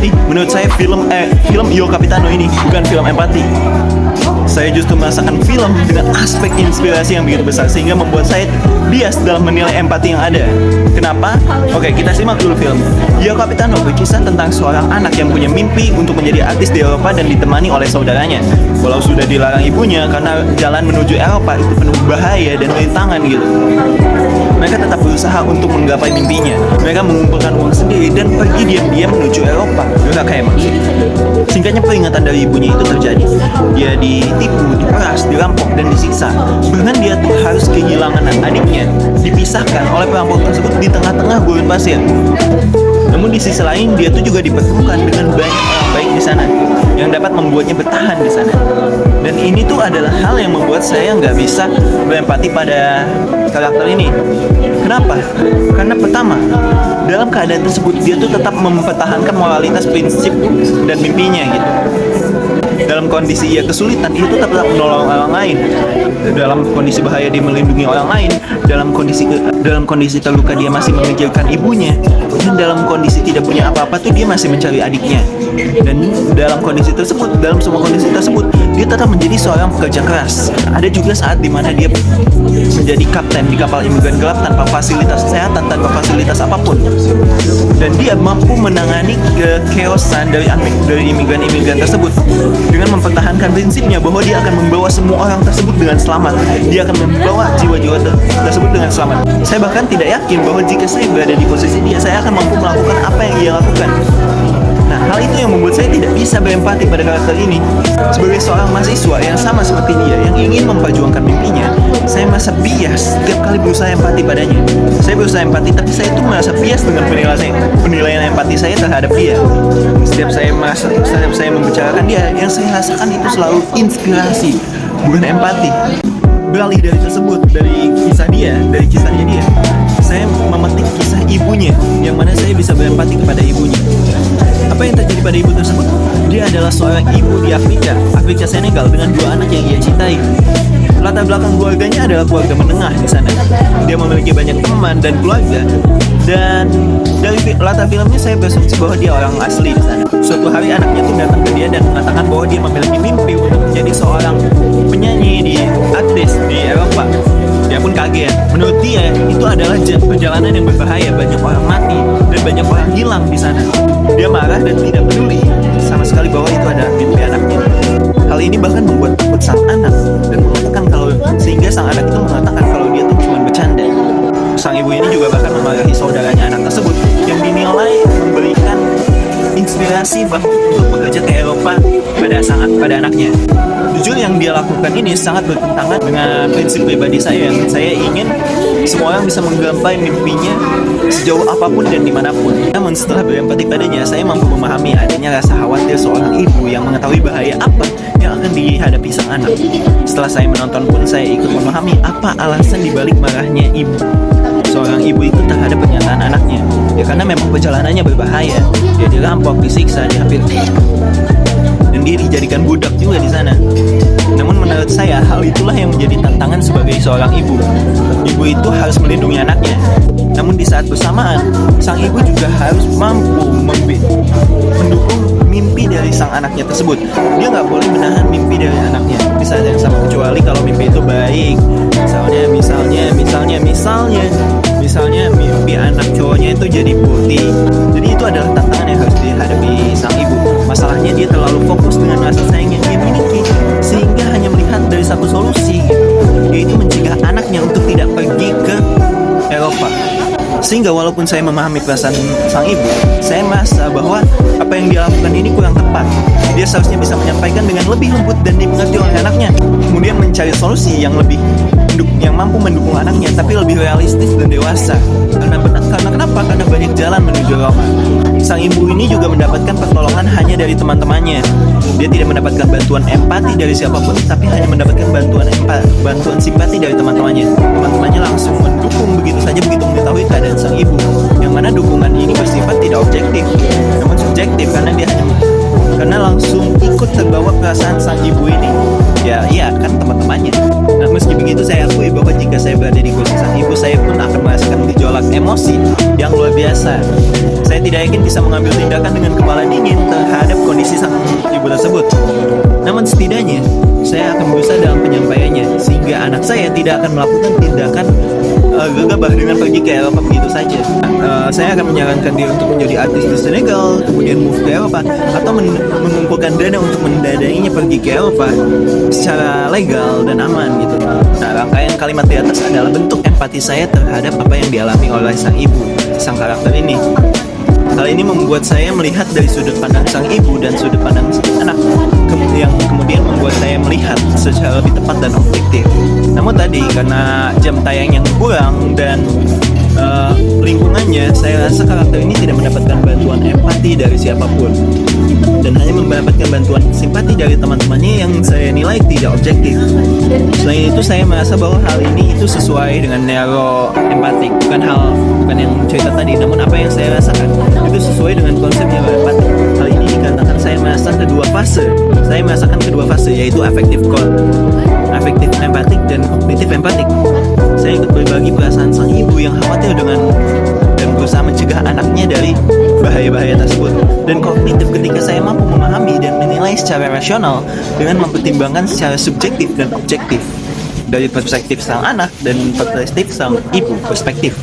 Jadi menurut saya film Io Capitano ini bukan film empati. Saya justru merasakan film dengan aspek inspirasi yang begitu besar sehingga membuat saya bias dalam menilai empati yang ada. Kenapa? Oke, kita simak dulu film. Io Capitano berkisah tentang seorang anak yang punya mimpi untuk menjadi artis di Eropa dan ditemani oleh saudaranya. Walau sudah dilarang ibunya karena jalan menuju Eropa itu penuh bahaya dan rintangan gitu. Mereka tetap berusaha untuk menggapai mimpinya. Mereka mengumpulkan uang sendiri dan pergi diam-diam menuju Eropa. Mereka kayak singkatnya, peringatan dari ibunya itu terjadi. Dia ditipu, diperas, dirampok, dan disiksa. Bahkan dia tuh harus kehilangan adiknya, dipisahkan oleh perampok tersebut di tengah-tengah gurun pasir. Namun di sisi lain dia tuh juga dipertemukan dengan banyak orang baik di sana yang dapat membuatnya bertahan di sana. Dan ini tuh adalah hal yang membuat saya nggak bisa berempati pada karakter ini. Kenapa? Karena pertama, dalam keadaan tersebut dia tuh tetap mempertahankan moralitas, prinsip, dan mimpinya gitu. Dalam kondisi ia kesulitan, dia tuh tetap menolong orang lain. Dalam kondisi bahaya dia melindungi orang lain. Dalam kondisi terluka dia masih memikirkan ibunya. Dan dalam kondisi tidak punya apa-apa tuh dia masih mencari adiknya. Dan dalam semua kondisi tersebut dia tetap menjadi seorang pekerja keras. Ada juga saat dimana dia menjadi kapten di kapal imigran gelap tanpa fasilitas kesehatan, tanpa fasilitas apapun. Dan dia mampu menangani kekeosan dari imigran-imigran tersebut dengan mempertahankan prinsipnya bahwa dia akan membawa semua orang tersebut dengan selamat. Dia akan membawa jiwa-jiwa tersebut dengan selamat. Saya bahkan tidak yakin bahwa jika saya berada di posisi dia, saya akan mampu melakukan apa yang dia lakukan. Nah, hal itu yang membuat saya tidak bisa berempati pada karakter ini. Sebagai seorang mahasiswa yang sama seperti dia, yang ingin memperjuangkan mimpinya, saya merasa bias setiap kali berusaha empati padanya. Saya berusaha empati, tapi saya tuh merasa bias dengan penilaian empati saya terhadap dia. Setiap saya membicarakan dia, yang saya rasakan itu selalu inspirasi, bukan empati. Beralih dari kisahnya dia, saya memetik kisah ibunya, yang mana saya bisa berempati kepada ibunya. Apa yang terjadi pada ibu tersebut? Dia adalah seorang ibu di Afrika Senegal dengan 2 anak yang ia cintai. Latar belakang keluarganya adalah keluarga menengah di sana. Dia memiliki banyak teman dan keluarga. Dan dari latar filmnya saya berasumsi bahwa dia orang asli di sana. Suatu hari anaknya tuh datang ke dia dan mengatakan bahwa dia memiliki mimpi untuk menjadi seorang penyanyi di artis di Eropa. Dia pun kaget. Menurut dia itu adalah perjalanan yang berbahaya, banyak orang mati dan banyak orang hilang di sana. Dia marah dan tidak peduli sama sekali bahwa itu adalah mimpi anaknya. Hal ini bahkan membuat takut sang anak dan sehingga sang anak itu mengatakan kalau dia tuh cuma bercanda. Sang ibu ini juga bahkan memarahi saudaranya anak tersebut yang dinilai memberikan inspirasi untuk bekerja ke Eropa pada anaknya. Jujur yang dia lakukan ini sangat bertentangan dengan prinsip pribadi saya, yang saya ingin semua orang bisa menggapai mimpinya sejauh apapun dan dimanapun. Namun setelah berempati padanya, saya mampu memahami adanya rasa khawatir seorang ibu yang mengetahui bahaya apa yang akan dihadapi sang anak. Setelah saya menonton pun saya ikut memahami apa alasan dibalik marahnya seorang ibu itu terhadap pernyataan anaknya. Ya karena memang perjalanannya berbahaya. Dia dirampok, disiksa, dan dia dijadikan budak juga di sana. Namun menurut saya hal itulah yang menjadi tantangan sebagai seorang ibu. Ibu itu harus melindungi anaknya. Namun di saat bersamaan, sang ibu juga harus mampu mendukung mimpi dari sang anaknya tersebut. Dia nggak boleh menahan mimpi dari anaknya di saat yang sama, kecuali kalau mimpi itu baik. Misalnya mimpi anak cowoknya itu jadi putih. Jadi itu adalah tantangan yang harus dihadapi sang ibu. Masalahnya dia terlalu fokus dengan rasa sayang yang dia miliki sehingga hanya melihat dari satu solusi, yaitu mencegah anaknya untuk tidak pergi ke Eropa. Sehingga walaupun saya memahami perasaan sang ibu, saya merasa bahwa apa yang dia lakukan ini kurang tepat. Dia seharusnya bisa menyampaikan dengan lebih lembut dan dimengerti oleh anaknya. Kemudian mencari solusi yang mampu mendukung anaknya, tapi lebih realistis dan dewasa. Karena kenapa? Karena banyak jalan menuju Roma. Sang ibu ini juga mendapatkan pertolongan hanya dari teman-temannya. Dia tidak mendapatkan bantuan empati dari siapapun, tapi hanya mendapatkan bantuan simpati dari teman-temannya. Teman-temannya langsung mendukung begitu saja begitu mengetahui keadaan sang ibu. Yang mana dukungan ini bersifat tidak objektif, namun subjektif karena langsung ikut terbawa perasaan sang ibu ini. Ya iya kan teman-temannya. Nah meski begitu saya akui bahwa jika saya berada di posisi sang ibu, saya pun akan merasakan gejolak emosi yang luar biasa. Saya tidak yakin bisa mengambil tindakan dengan kepala dingin terhadap kondisi sang ibu tersebut. Namun setidaknya saya akan berusaha dalam penyampaiannya sehingga anak saya tidak akan melakukan tindakan gegabah dengan pergi ke Eropa begitu saja. Saya akan menyarankan dia untuk menjadi artis di Senegal, kemudian move ke Eropa, atau mengumpulkan dana untuk mendadainya pergi ke Eropa secara legal dan aman gitu. Nah, rangkaian kalimat di atas adalah bentuk empati saya terhadap apa yang dialami oleh sang ibu, sang karakter ini. Hal ini membuat saya melihat dari sudut pandang sang ibu dan sudut pandang sang anak, yang kemudian membuat saya melihat secara lebih tepat dan objektif. Namun tadi karena jam tayang yang kurang dan lingkungannya, saya rasa karakter ini tidak mendapatkan bantuan empati dari siapapun dan hanya mendapatkan bantuan simpati dari teman-temannya yang saya nilai tidak objektif. Selain itu, saya merasa bahwa hal ini itu sesuai dengan neuro empatik, bukan yang cerita tadi, namun apa yang saya rasakan itu sesuai dengan konsep neuro empatik. Hal ini dikatakan saya merasakan kedua fase. Saya merasakan kedua fase, yaitu afektif empatik dan kognitif empatik. Saya ikut berbagi perasaan sang ibu yang khawatir dan berusaha mencegah anaknya dari bahaya-bahaya tersebut. Dan kognitif ketika saya mampu memahami dan menilai secara rasional dengan mempertimbangkan secara subjektif dan objektif dari perspektif sang anak dan perspektif sang ibu perspektif.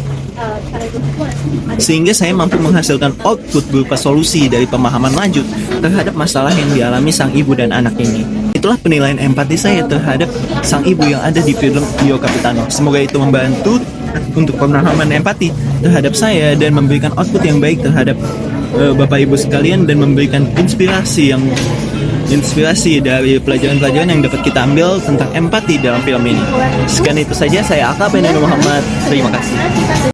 Sehingga saya mampu menghasilkan output berupa solusi dari pemahaman lanjut terhadap masalah yang dialami sang ibu dan anak ini. Itulah penilaian empati saya terhadap sang ibu yang ada di film Io Capitano. Semoga itu membantu untuk pemahaman empati terhadap saya dan memberikan output yang baik terhadap Bapak Ibu sekalian, dan memberikan inspirasi dari pelajaran-pelajaran yang dapat kita ambil tentang empati dalam film ini. Sekian itu saja, saya Aka Beneno Muhammad. Terima kasih.